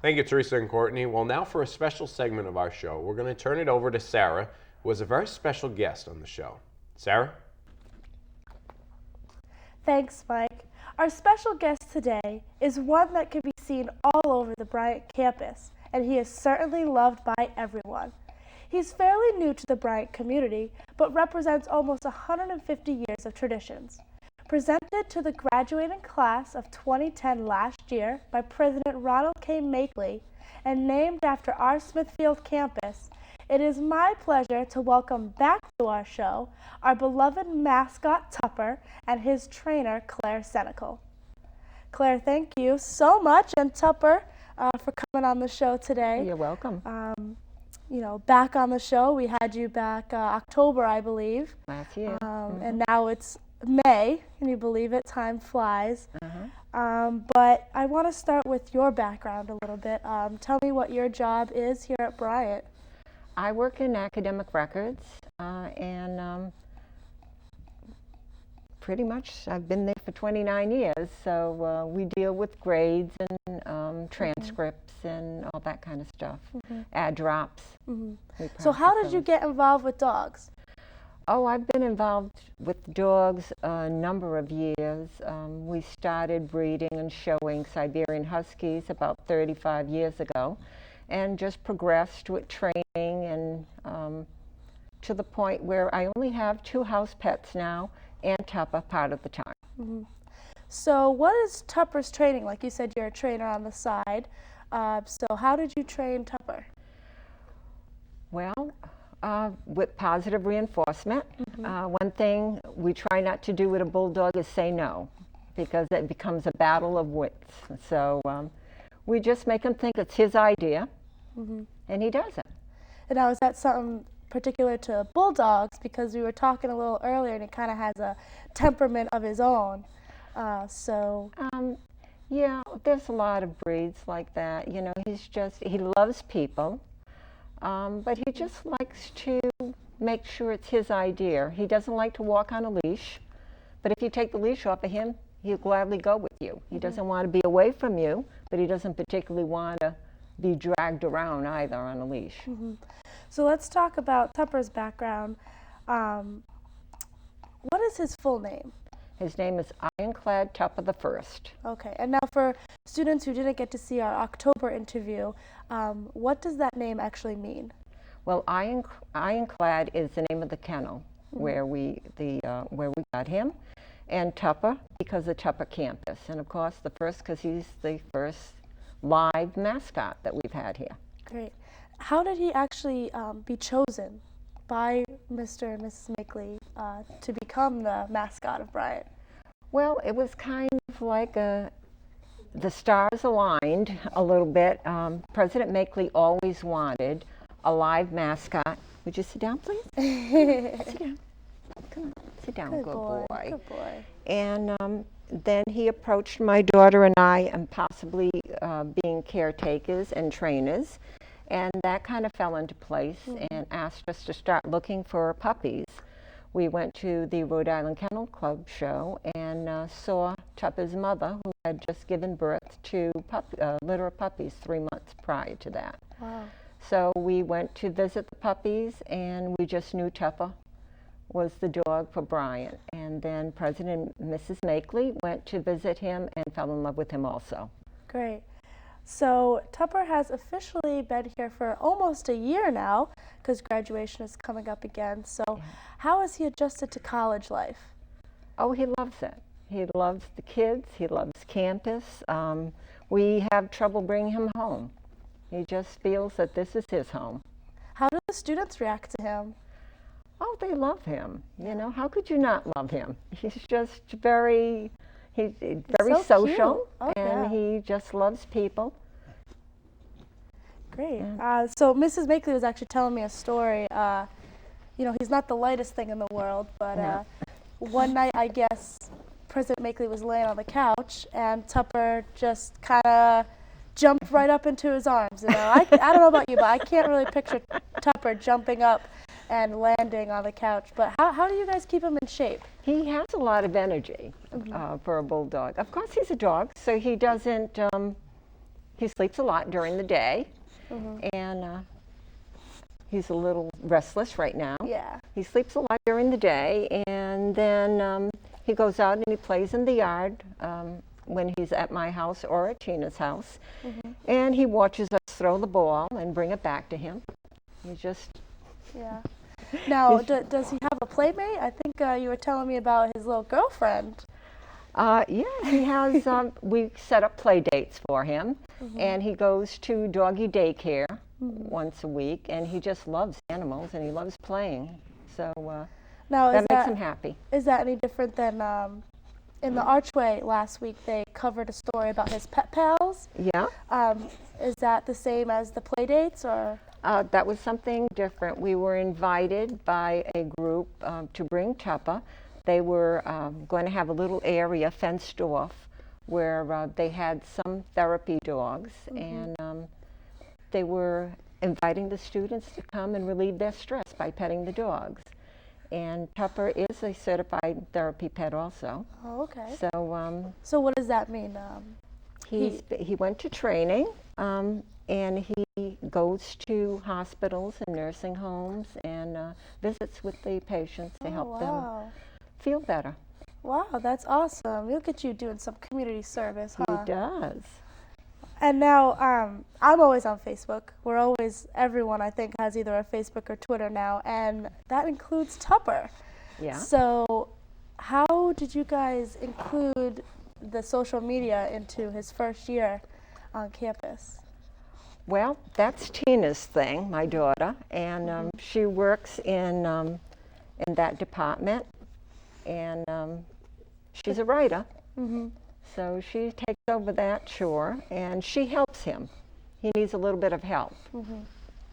Thank you, Teresa and Courtney. Well, now for a special segment of our show, we're going to turn it over to Sarah, who was a very special guest on the show. Sarah? Thanks, Mike. Our special guest today is one that can be seen all over the Bryant campus, and he is certainly loved by everyone. He's fairly new to the Bryant community, but represents almost 150 years of traditions. Presented to the graduating class of 2010 last year by President Ronald K. Makeley and named after our Smithfield campus, it is my pleasure to welcome back to our show our beloved mascot Tupper and his trainer Claire Senecal. Claire, thank you so much, and Tupper, for coming on the show today. You're welcome. Back on the show, we had you back October, I believe. Last year. And now it's May. Can you believe it? Time flies. But I want to start with your background a little bit. Tell me what your job is here at Bryant. I work in academic records, and pretty much I've been there for 29 years. So we deal with grades and transcripts and all that kind of stuff. Ad drops. So how did you get involved with dogs? Oh, I've been involved with dogs a number of years. We started breeding and showing Siberian Huskies about 35 years ago, and just progressed with training and to the point where I only have 2 house pets now and Tupper part of the time. So what is Tupper's training? Like you said, you're a trainer on the side. So how did you train Tupper? Well, with positive reinforcement. One thing we try not to do with a bulldog is say no, because it becomes a battle of wits. So we just make him think it's his idea, and he does it. And now, is that something particular to bulldogs? Because we were talking a little earlier, and he kind of has a temperament of his own. Yeah, there's a lot of breeds like that. You know, he loves people. But he just likes to make sure it's his idea. He doesn't like to walk on a leash, but if you take the leash off of him, he'll gladly go with you. He doesn't want to be away from you, but he doesn't particularly want to be dragged around either on a leash. So let's talk about Tupper's background. What is his full name? His name is Ironclad Tupper the First. Okay, and now for students who didn't get to see our October interview, what does that name actually mean? Well, Ironclad is the name of the kennel where we got him, and Tupper because of Tupper campus, and of course the first because he's the first live mascot that we've had here. Great. How did he actually be chosen by Mr. and Mrs. Makeley to become the mascot of Bryant? Well, it was kind of like the stars aligned a little bit. President Makeley always wanted a live mascot. Would you sit down, please? Sit down. Come on, sit down, good boy. Good boy. And then he approached my daughter and I, and possibly being caretakers and trainers. And that kind of fell into place and asked us to start looking for puppies. We went to the Rhode Island Kennel Club show and saw Tupper's mother, who had just given birth to a litter of puppies 3 months prior to that. Wow. So we went to visit the puppies, and we just knew Tupper was the dog for Bryant. And then President and Mrs. Makeley went to visit him and fell in love with him also. Great. So Tupper has officially been here for almost a year now, because graduation is coming up again. So how has he adjusted to college life? Oh, he loves it. He loves the kids. He loves campus. We have trouble bringing him home. He just feels that this is his home. How do the students react to him? Oh, they love him. You know, how could you not love him? He's just very so social, cute. and he just loves people. Great. So Mrs. Makeley was actually telling me a story. You know, he's not the lightest thing in the world, but one night, I guess, President Makeley was laying on the couch, and Tupper just kind of jumped right up into his arms. You know, I don't know about you, but I can't really picture Tupper jumping up and landing on the couch. But how do you guys keep him in shape? He has a lot of energy for a bulldog. Of course, he's a dog, so he doesn't. he sleeps a lot during the day, and he's a little restless right now. Yeah. He sleeps a lot during the day, and then he goes out and he plays in the yard when he's at my house or at Tina's house, and he watches us throw the ball and bring it back to him. He just... Yeah. Now, does he have a playmate? I think you were telling me about his little girlfriend. Yeah, he has, we set up play dates for him, and he goes to doggy daycare once a week, and he just loves animals and he loves playing. So Now, that makes him happy. Is that any different than in the Archway last week they covered a story about his pet pals? Yeah. Is that the same as the play dates, or? That was something different. We were invited by a group to bring Tupper. They were going to have a little area fenced off where they had some therapy dogs, and they were inviting the students to come and relieve their stress by petting the dogs. And Tupper is a certified therapy pet also. Oh, okay. So what does that mean? he went to training, and he goes to hospitals and nursing homes and visits with the patients to help them feel better. Wow, that's awesome. Look at you doing some community service, huh? He does. And now, I'm always on Facebook. Everyone I think has either a Facebook or Twitter now, and that includes Tupper. Yeah. So how did you guys include the social media into his first year on campus? Well, that's Tina's thing, my daughter, and she works in that department, and she's a writer. So she takes over that chore, and she helps him. He needs a little bit of help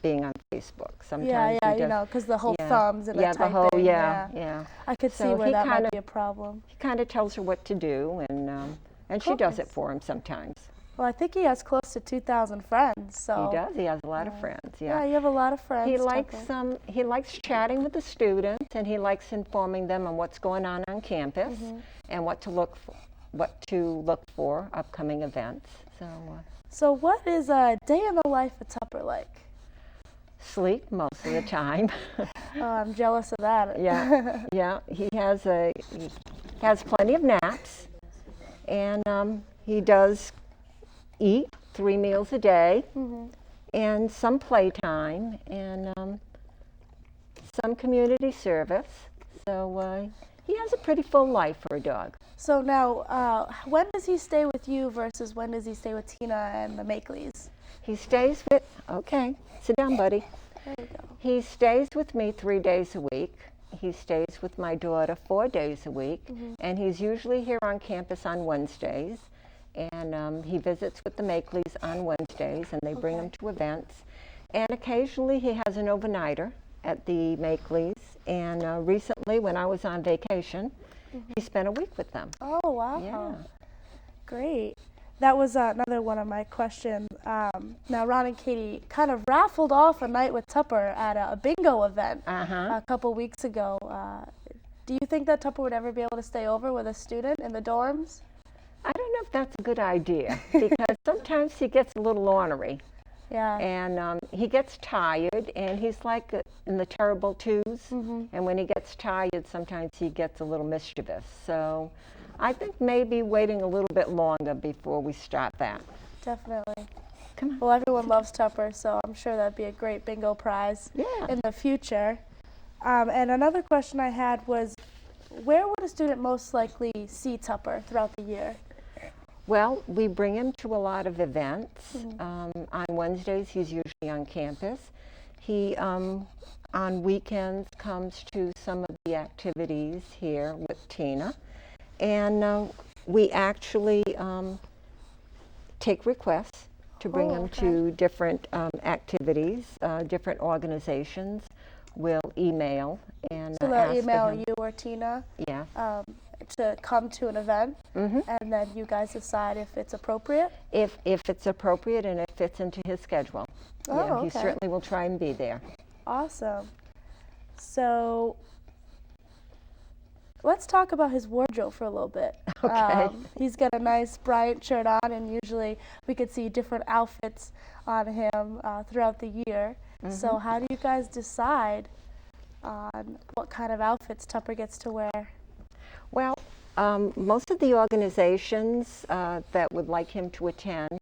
being on Facebook. Sometimes because the whole thumbs and the typing. Yeah. I could see where that might be a problem. He kind of tells her what to do, and she does it for him sometimes. Well, I think he has close to 2,000 friends. So he does. He has a lot of friends. Yeah. Yeah, you have a lot of friends. He likes chatting with the students, and he likes informing them on what's going on campus and what to look for upcoming events. So what is a day in the life of Tupper like? Sleep most of the time. Oh, I'm jealous of that. Yeah. He has plenty of naps, and he does eat 3 meals a day, and some playtime, and some community service. So he has a pretty full life for a dog. So now, when does he stay with you versus when does he stay with Tina and the Makeleys? He stays with, okay, sit down, buddy. There you go. He stays with me 3 days a week. He stays with my daughter 4 days a week, and he's usually here on campus on Wednesdays. And he visits with the Makeleys on Wednesdays, and they bring him to events. And occasionally he has an overnighter at the Makeleys. And recently, when I was on vacation, he spent a week with them. Oh, wow. Yeah. Great. That was another one of my questions. Now, Ron and Katie kind of raffled off a night with Tupper at a bingo event a couple weeks ago. Do you think that Tupper would ever be able to stay over with a student in the dorms? I don't know if that's a good idea, because sometimes he gets a little ornery. Yeah. And he gets tired, and he's like in the terrible twos. And when he gets tired, sometimes he gets a little mischievous. So I think maybe waiting a little bit longer before we start that. Definitely. Come on. Well, everyone loves Tupper, so I'm sure that'd be a great bingo prize in the future. And another question I had was, where would a student most likely see Tupper throughout the year? Well, we bring him to a lot of events. On Wednesdays, he's usually on campus. He, on weekends, comes to some of the activities here with Tina. And we actually take requests to bring him to different activities, different organizations. We'll email and So ask they'll email him. you or Tina? Yeah. To come to an event, and then you guys decide if it's appropriate? If it's appropriate and it fits into his schedule. Oh, He certainly will try and be there. Awesome. So let's talk about his wardrobe for a little bit. Okay. He's got a nice Bryant shirt on, and usually we could see different outfits on him throughout the year. So how do you guys decide on what kind of outfits Tupper gets to wear? Well, most of the organizations that would like him to attend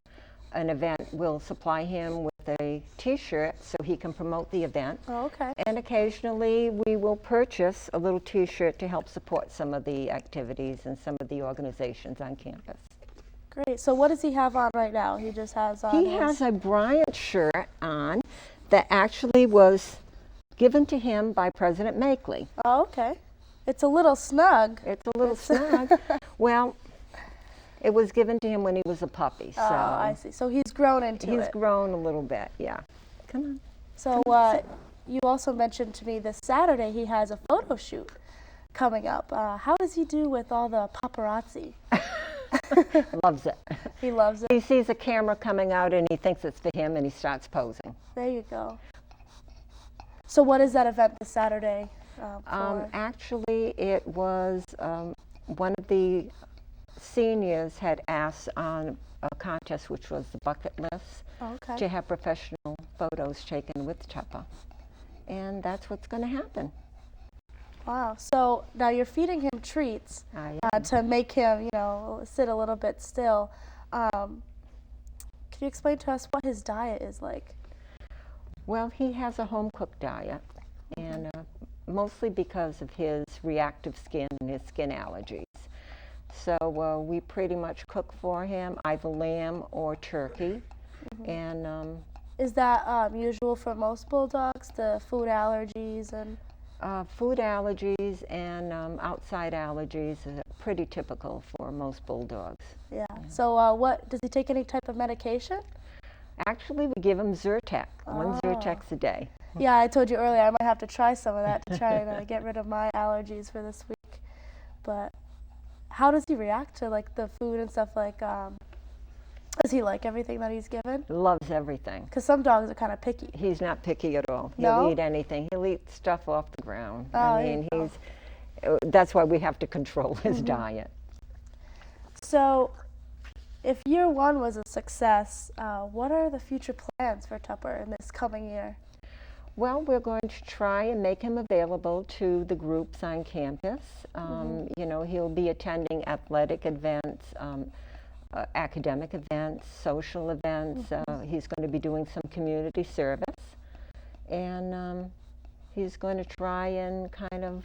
an event will supply him with a t-shirt so he can promote the event. Oh, okay. And occasionally we will purchase a little t-shirt to help support some of the activities and some of the organizations on campus. Great. So what does he have on right now? He just has on He has a Bryant shirt on that actually was given to him by President Makeley. Oh, okay. It's a little snug. It's a little snug. Well, it was given to him when he was a puppy. So Oh, I see. So he's grown into it. he's grown a little bit, yeah. Come on. So you also mentioned to me this Saturday he has a photo shoot coming up. How does he do with all the paparazzi? Loves it. He loves it. He sees a camera coming out and he thinks it's for him and he starts posing. There you go. So what is that event this Saturday for? Actually, it was one of the seniors had asked on a contest, which was the bucket list, Okay. to have professional photos taken with Tupper. And that's what's going to happen. Wow. So now you're feeding him treats to make him, sit a little bit still. Can you explain to us what his diet is like? Well, he has a home-cooked diet, and mostly because of his reactive skin and his skin allergies. So we pretty much cook for him either lamb or turkey. And Is that usual for most bulldogs, the food allergies and? food allergies and outside allergies are pretty typical for most bulldogs. Yeah. So what, does he take any type of medication? Actually, we give him Zyrtec, one Zyrtec a day. Yeah, I told you earlier I might have to try some of that to try and get rid of my allergies for this week. But how does he react to like the food and stuff? Like, does he like everything that he's given? Loves everything. Because some dogs are kind of picky. He's not picky at all. No? He'll eat anything. He'll eat stuff off the ground. Oh, I mean, that's why we have to control his diet. So, if year one was a success, what are the future plans for Tupper in this coming year? Well, we're going to try and make him available to the groups on campus. He'll be attending athletic events, academic events, social events. He's going to be doing some community service. And he's going to try and kind of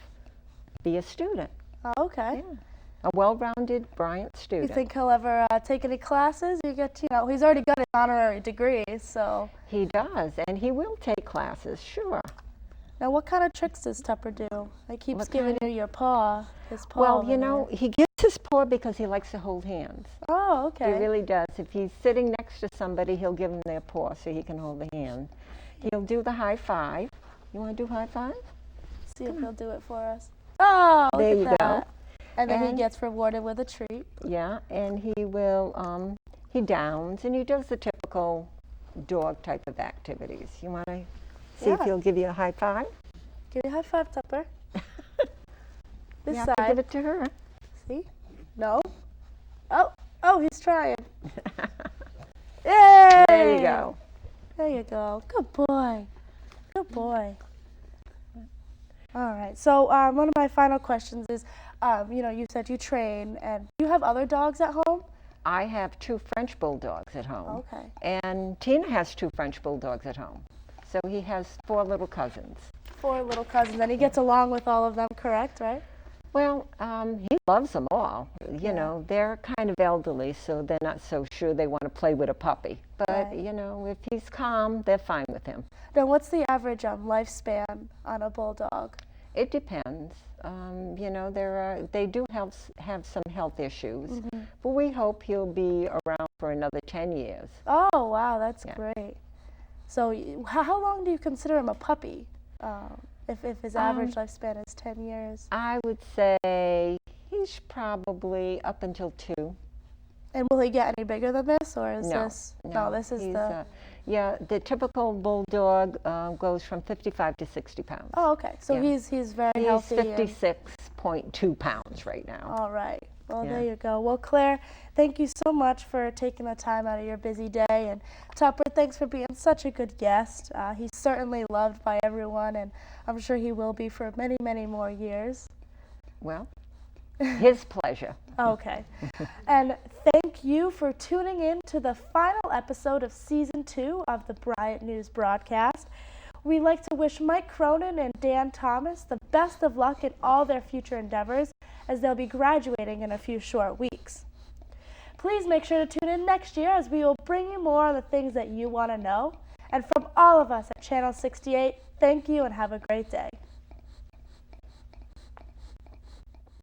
be a student. Oh, okay. Yeah. A well-rounded Bryant You student. think he'll ever take any classes? He's already got his honorary degree, so. He does, and he will take classes, sure. Now, what kind of tricks does Tupper do? He keeps What giving kind you your paw, his paw. Well, over there. he gives his paw because he likes to hold hands. Oh, okay. He really does. If he's sitting next to somebody, he'll give them their paw so he can hold the hand. He'll do the high five. You want to do high five? See if he'll do it for us. Oh, There look you at go. that. And then he And- gets rewarded with a treat. Yeah, and he will, he downs, and he does the typical dog type of activities. You want to see if Yeah. he'll give you a high five? Give you a high five, Tupper. This You have side. to give it to her. See? No? Oh, he's trying. Yay! There you go. There you go. Good boy. Good boy. All right. So one of my final questions is, you said you train, and do you have other dogs at home? I have 2 French bulldogs at home. Okay. And Tina has 2 French bulldogs at home. So he has 4 little cousins. 4 little cousins, and he gets along with all of them, correct, right? Well, he loves them all. You know, they're kind of elderly, so they're not so sure they want to play with a puppy. But, Right. if he's calm, they're fine with him. Now, what's the average lifespan on a bulldog? It depends. They do have some health issues, but we hope he'll be around for another 10 years. Oh, wow, that's Yeah. great. So how long do you consider him a puppy, if his average lifespan is 10 years? I would say he's probably up until 2. And will he get any bigger than this, or is No, this? no, This is he's, the. the typical bulldog goes from 55 to 60 pounds. Oh, okay. So yeah. he's very He's healthy. and- 56 0.2 pounds right now. All right. Well, Yeah. there you go. Well, Claire, thank you so much for taking the time out of your busy day. And Tupper, thanks for being such a good guest. He's certainly loved by everyone, and I'm sure he will be for many, many more years. Well, his pleasure. Okay. And thank you for tuning in to the final episode of Season 2 of the Bryant News broadcast. We'd like to wish Mike Cronin and Dan Thomas the best of luck in all their future endeavors, as they'll be graduating in a few short weeks. Please make sure to tune in next year, as we will bring you more on the things that you want to know. And from all of us at Channel 68, thank you and have a great day.